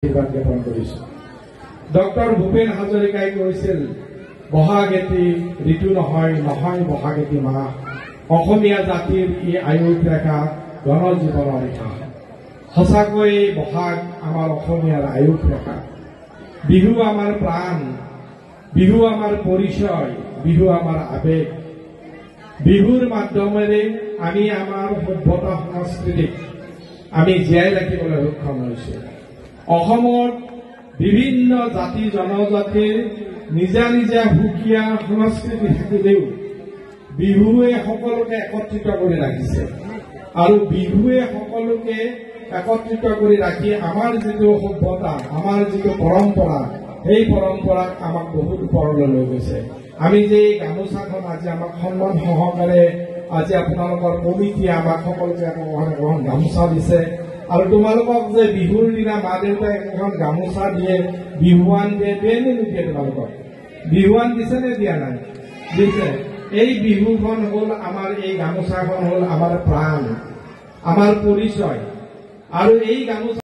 আশীৰ্বাদ জ্ঞাপন কৰিছো। ডক্টৰ ভূপেন হাজৰিকাই কৈছিল, বহাগ এটি ঋতু নহয়, নহয় বহাগ এটি মাহ, অসমীয়া জাতিৰ ই আয়ুস ৰেখা, জনজীৱনৰ ৰেখা। সঁচাকৈ বহাগ আমাৰ অসমীয়াৰ আয়ুস ৰেখা। বিহু আমাৰ প্ৰাণ, বিহু আমাৰ পৰিচয়, বিহু আমাৰ আবেগ। বিহুৰ মাধ্যমেৰে আমি আমাৰ সভ্যতা সংস্কৃতিক আমি জীয়াই ৰাখিবলৈ সক্ষম হৈছো। অসমত বিভিন্ন জাতি জনজাতিৰ নিজা নিজা সুকীয়া সংস্কৃতি থাকিলেও বিহুৱে সকলোকে একত্ৰিত কৰি ৰাখিছে আৰু বিহুৱে সকলোকে একত্ৰিত কৰি ৰাখি আমাৰ যিটো সভ্যতা, আমাৰ যিটো পৰম্পৰা, সেই পৰম্পৰাক আমাক বহুত ওপৰলৈ লৈ গৈছে। আমি যে এই গামোচাখন আজি আমাক সন্মান সহকাৰে আজি আপোনালোকৰ কমিটিয়ে আমাক সকলোকে এখন গামোচা দিছে আৰু তোমালোকক যে বিহুৰ দিনা মা দেউতাই এখন গামোচা দিয়ে, বিহুৱান দিয়ে, দিয়ে নে নিদিয়ে? তোমালোকক বিহুৱান দিছে নে দিয়া নাই? দিছে। এই বিহুখন হল আমাৰ, এই গামোচাখন হল আমাৰ প্ৰাণ, আমাৰ পৰিচয়। আৰু এই গামোচা